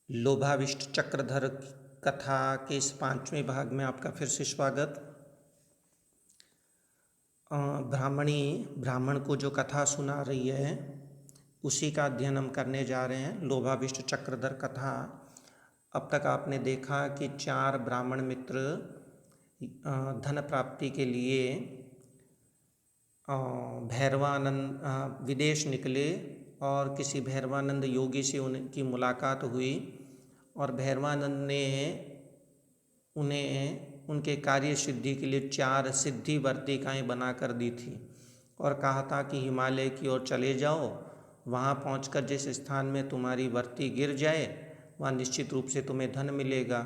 लोभाविष्ट चक्रधर कथा के इस 5वें भाग में आपका फिर से स्वागत। ब्राह्मणी ब्राह्मण को जो कथा सुना रही है उसी का अध्ययन हम करने जा रहे हैं। लोभाविष्ट चक्रधर कथा। अब तक आपने देखा कि 4 ब्राह्मण मित्र धन प्राप्ति के लिए भैरवानंद विदेश निकले और किसी भैरवानंद योगी से उनकी मुलाकात हुई और भैरवानंद ने उन्हें उनके कार्य सिद्धि के लिए 4 सिद्धि वर्तिकाएँ बना कर दी थी और कहा था कि हिमालय की ओर चले जाओ, वहाँ पहुंचकर जिस स्थान में तुम्हारी वर्ती गिर जाए वहाँ निश्चित रूप से तुम्हें धन मिलेगा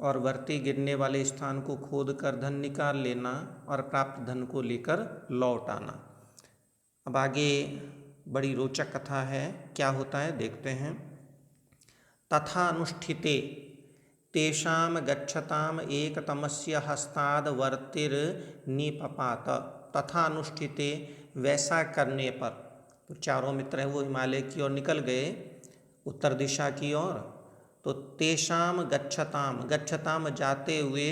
और वर्ती गिरने वाले स्थान को खोद कर धन निकाल लेना और प्राप्त धन को लेकर लौट आना। अब आगे बड़ी रोचक कथा है, क्या होता है देखते हैं। तथा अनुष्ठिते तेषां गच्छताम एकतमस्य हस्ताद वर्तिर्निपपात। तथा अनुष्ठिते वैसा करने पर, तो चारों मित्र हैं वो हिमालय की ओर निकल गए उत्तर दिशा की ओर। तो तेषां गच्छताम, गच्छताम जाते हुए,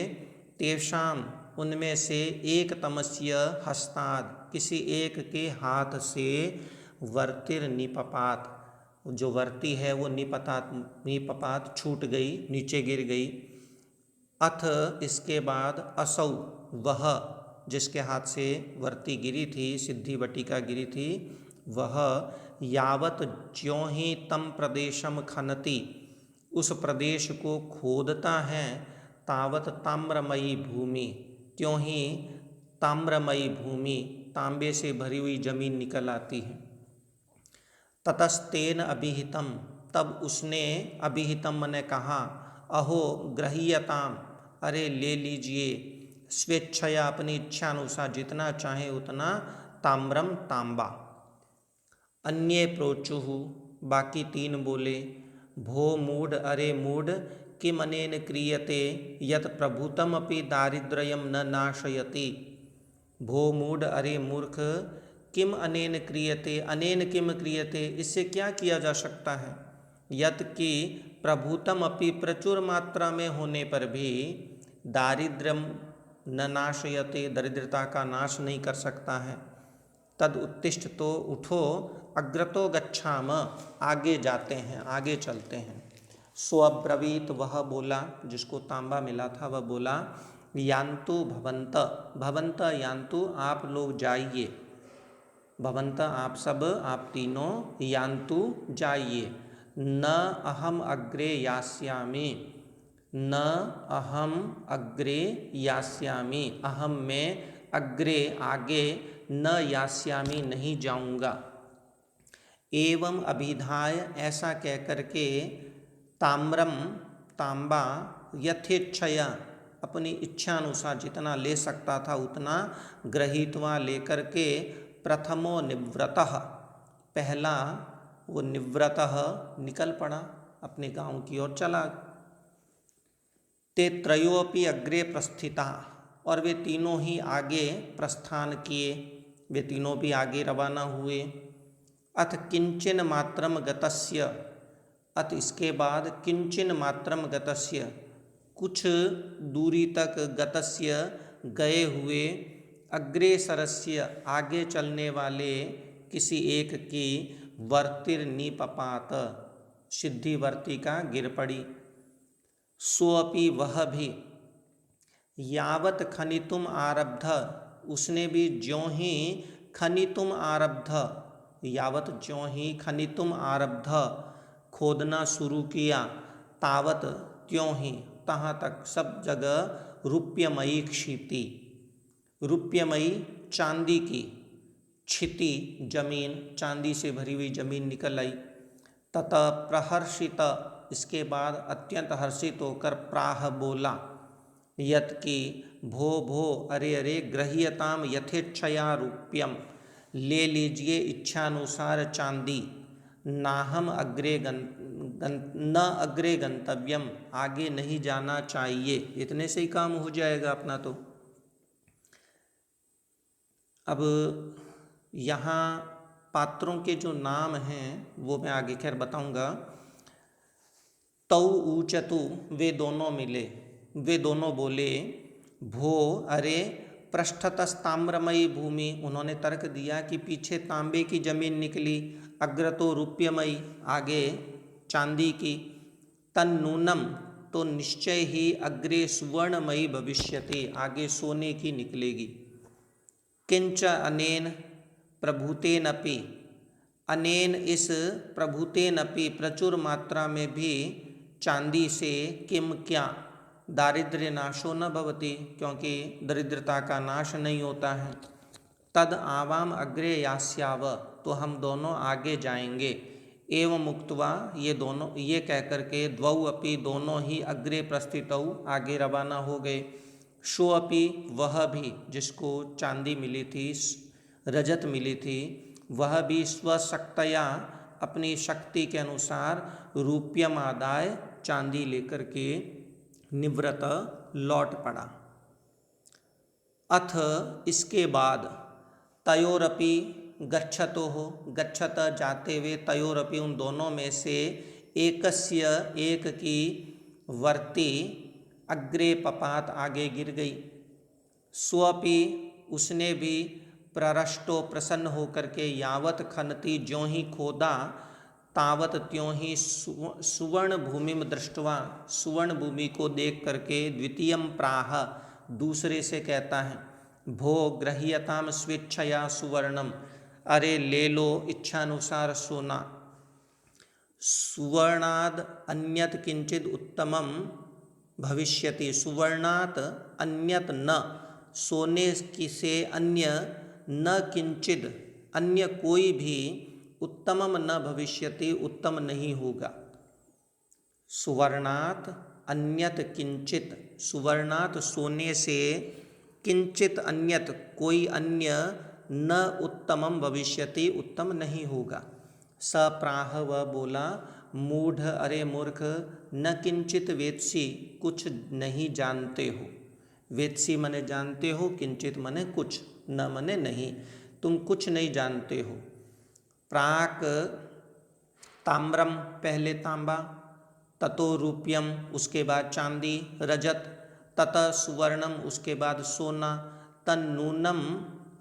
तेषां उनमें से एकतमस्य हस्ताद किसी एक के हाथ से वर्तिर्निपपात जो वर्ती है वो निपपात छूट गई, नीचे गिर गई। अथ इसके बाद असौ वह जिसके हाथ से वर्ती गिरी थी, सिद्धि वटिका गिरी थी, वह यावत ज्यों ही तम प्रदेशम खनति उस प्रदेश को खोदता है, तावत ताम्रमयी भूमि त्यों ही ताम्रमयी भूमि तांबे से भरी हुई जमीन निकल आती है। ततस्तेन अभिहितम तब उसने, अभिहितम मने कहा, अहो गृह्यताम अरे ले लीजिए, स्वेच्छया अपनी इच्छा अनुसार जितना चाहे उतना, ताम्रम तांबा। अन्ये प्रोचुः बाकी 3 बोले, भो मूढ़ अरे मूढ़, किम अनेन क्रियते यत प्रभुतमपि दारिद्र्यम न नाशयति। भो मूढ़ अरे मूर्ख, किम अनेन क्रियते, अनेन किम क्रियते इससे क्या किया जा सकता है, यत कि प्रभुतम अपि प्रचुर मात्रा में होने पर भी, दारिद्र्यम न नाशयते दरिद्रता का नाश नहीं कर सकता है। तद उत्तिष्ठ तो उठो, अग्रतो गच्छाम आगे जाते हैं, आगे चलते हैं। सो अब्रवीत वह बोला, जिसको तांबा मिला था वह बोला, यान्तु भवंत, भवंत यान्तु आप लोग जाइए, भवंत आप सब, आप तीनों, यान्तु जाइए, न अहम अग्रे यास्यामि, न अहम अग्रे यास्यामि अहम में, अग्रे आगे, न यास्यामि नहीं जाऊंगा। एवं अभिधाय ऐसा कहकर के, ताम्रम तांबा, यथेच्छया अपनी इच्छा अनुसार जितना ले सकता था उतना, गृहीत्वा लेकर के, प्रथमो निवृतः पहला वो निवृतः निकल पड़ा, अपने गांव की ओर चला। ते त्रयोपि अग्रे प्रस्थिता और वे तीनों ही आगे प्रस्थान किए, वे तीनों भी आगे रवाना हुए। अथ किंचिन मात्रम गतस्य, अथ इसके बाद, किंचिन मात्रम गतस्य कुछ दूरी तक, गतस्य गए हुए, अग्रेसरस्य आगे चलने वाले किसी एक की, वर्तिर्निपपात सिद्धि वर्तिका गिर पड़ी। सोअपि वह भी, यावत खनितुम आरब्ध उसने भी ज्यों ही खनितुम आरब्ध, यावत ज्यों ही खनितुम आरब्ध खोदना शुरू किया, तावत त्यों ही, तहाँ तक सब जगह, रुप्यमयी क्षिति, रुप्यमयी चांदी की, क्षिति जमीन, चांदी से भरी हुई जमीन निकल आई। ततः प्रहर्षित इसके बाद अत्यंत हर्षित होकर, प्राह बोला, यत की, भो भो अरे अरे, गृह्यताम यथेच्छया रूप्यम ले लीजिए इच्छानुसार चांदी, नाहम अग्रे न अग्रे गंतव्यम आगे नहीं जाना चाहिए, इतने से ही काम हो जाएगा अपना। तो अब यहाँ पात्रों के जो नाम हैं वो मैं आगे खैर बताऊंगा। तौ ऊचतु, वे दोनों मिले, वे दोनों बोले, भो अरे पृष्ठतस्ताम्रमयी भूमि, उन्होंने तर्क दिया कि पीछे तांबे की जमीन निकली, अग्रतो रूप्यमयी, आगे चांदी की, तन्नूनम, तो निश्चय ही अग्रे सुवर्णमयी भविष्यति, आगे सोने की निकलेगी। किंच अनेन प्रभुतेनपि, अनेन इस प्रभुतेनपि प्रचुर मात्रा में भी चांदी से, किम क्या, दारिद्र्य नाशो न भवति, क्योंकि दरिद्रता का नाश नहीं होता है। तद आवाम अग्रे यास्याव, तो हम दोनों आगे जाएंगे। एवं मुक्तवा, ये दोनों, ये कहकर के, द्वौ अपि, दोनों ही, अग्रे प्रस्थितौ, आगे रवाना हो गए। शो अपि, वह भी, जिसको चांदी मिली थी, रजत मिली थी, वह भी स्वशक्तया, अपनी शक्ति के अनुसार, रूप्यम आदाय, चांदी लेकर के निवृत लौट पड़ा। अथ, इसके बाद, तयोरपि गच्छतो हो, गच्छत जाते हुए, तयोरपि उन दोनों में से, एकस्य एक की, वर्ती अग्रे पपात, आगे गिर गई। स्वपि, उसने भी, प्ररष्टो, प्रसन्न होकर के, यावत खनती, ज्यों ही खोदा, तावत त्यों ही, सुवर्ण भूमिम दृष्टवा, सुवर्ण भूमि को देख करके, द्वितीयम प्राह, दूसरे से कहता है, भो गृह्यताम स्वेच्छया सुवर्णम, अरे ले लो इच्छानुसार सोना, सुवर्णाद अन्यत किंचित उत्तमम भविष्यति, सुवर्णात अन्यत न, सोने की से अन्य, न किंचित, अन्य कोई भी, उत्तमम न भविष्यति, उत्तम नहीं होगा। सुवर्णात अन्यत किंचित, सुवर्णात सोने से, किंचित अन्यत कोई अन्य, न उत्तमम भविष्यति, उत्तम नहीं होगा। स प्राह, वह बोला, मूढ़, अरे मूर्ख, न किंचित वेत्सी, कुछ नहीं जानते हो। वेत्सी मने जानते हो, किंचित मने कुछ, न मने नहीं, तुम कुछ नहीं जानते हो। प्राक ताम्रम, पहले तांबा, ततो रूप्यम, उसके बाद चांदी, रजत, ततः सुवर्णम, उसके बाद सोना, तन्नूनम,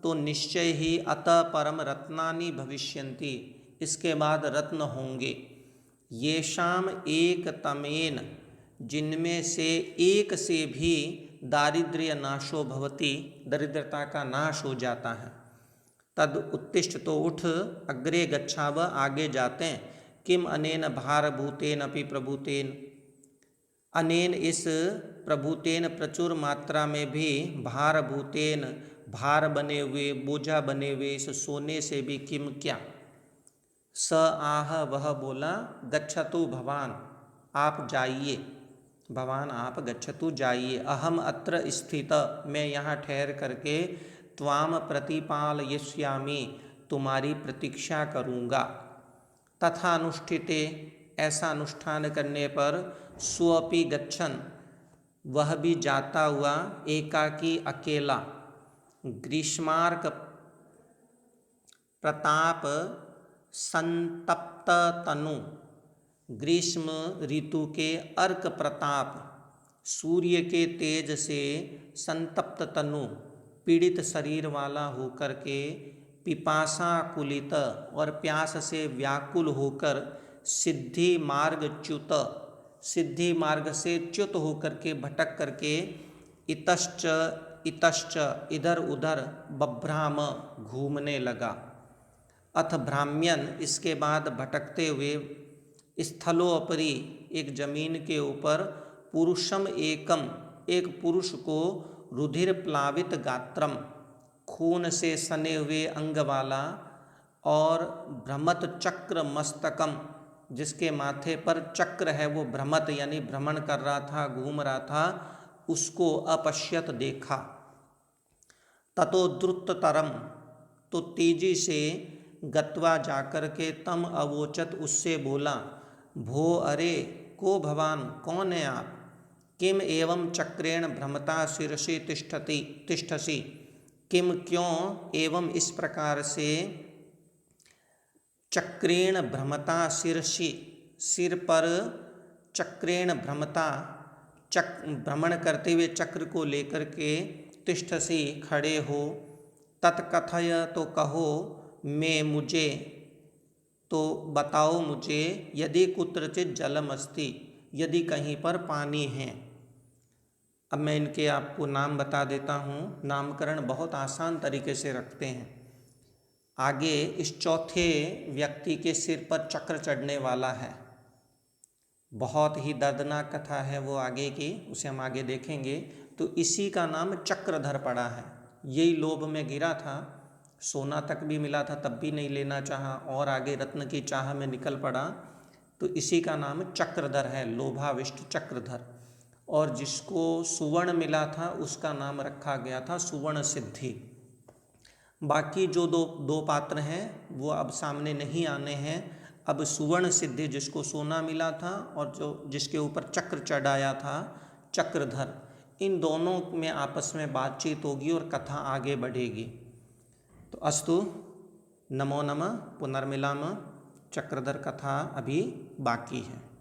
तो निश्चय ही, अतः परम रत्नानि भविष्यन्ति, इसके बाद रत्न होंगे। येषाम एक तमेन, जिनमें से एक से भी, दारिद्र्य नाशो भवति, दरिद्रता का नाश हो जाता है। तद उत्तिष्ठ, तो उठ, अग्रे गच्छाव, आगे जाते हैं। किम अनेन भारभूतेन अपि प्रभुतेन, अनेन इस प्रभुतेन प्रचुर मात्रा में भी, भारभूतेन भार बने हुए, बोझा बने हुए, इस सोने से भी, किम क्या, स आह, वह बोला, गच्छतु भवान, आप जाइए, भवान आप, गच्छतु जाइए, अहम अत्र स्थित, मैं यहाँ ठहर करके, त्वाम प्रतिपालयिष्यामि, तुम्हारी प्रतीक्षा करूँगा। तथा अनुष्ठिते, ऐसा अनुष्ठान करने पर, स्वपि गच्छन, वह भी जाता हुआ, एकाकी अकेला, ग्रीष्मार्क प्रताप संतप्त तनु, ग्रीष्म ऋतु के अर्क प्रताप, सूर्य के तेज से संतप्त तनु, पीड़ित शरीर वाला होकर के, पिपासाकुलित, और प्यास से व्याकुल होकर, सिद्धि मार्ग च्युत, सिद्धि मार्ग से च्युत होकर के, भटक करके, इतश्च इतश्च, इधर उधर, बभ्राम, घूमने लगा। अथ भ्राम्यन, इसके बाद भटकते हुए, स्थलोपरि, एक जमीन के ऊपर, पुरुषम एकम, एक पुरुष को, रुधिर प्लावित गात्रम, खून से सने हुए अंग वाला, और भ्रमत चक्र मस्तकम, जिसके माथे पर चक्र है, वो भ्रमत यानी भ्रमण कर रहा था, घूम रहा था, उसको अपश्यत देखा। ततो द्रुततरम, तो तेजी से, गत्वा जाकर के, तम अवोचत, उससे बोला, भो अरे, को भवान, कौन है आप, किम एवं चक्रेण भ्रमता शिरसि तिष्ठसि, किम क्यों, एवं इस प्रकार से, चक्रेण भ्रमता शिरसि, सिर पर चक्रेण भ्रमता, भ्रमण करते हुए चक्र को लेकर के तिष्ठसि खड़े हो, तत्कथय तो कहो, मैं मुझे तो बताओ मुझे, यदि कुत्रचित जलम अस्ति, यदि कहीं पर पानी है। अब मैं इनके आपको नाम बता देता हूँ। नामकरण बहुत आसान तरीके से रखते हैं। आगे इस चौथे व्यक्ति के सिर पर चक्र चढ़ने वाला है। बहुत ही दर्दनाक कथा है वो आगे की, उसे हम आगे देखेंगे। तो इसी का नाम चक्रधर पड़ा है। यही लोभ में गिरा था, सोना तक भी मिला था तब भी नहीं लेना चाहा, और आगे रत्न की चाह में निकल पड़ा। तो इसी का नाम चक्रधर है, लोभाविष्ट चक्रधर। और जिसको सुवर्ण मिला था उसका नाम रखा गया था सुवर्ण सिद्धि। बाकी जो दो पात्र हैं वो अब सामने नहीं आने हैं। अब सुवर्ण सिद्धि जिसको सोना मिला था और जो जिसके ऊपर चक्र चढ़ाया था चक्रधर, इन दोनों में आपस में बातचीत होगी और कथा आगे बढ़ेगी। तो अस्तु, नमो नमः, पुनर्मिलामः। चक्रधर कथा अभी बाकी है।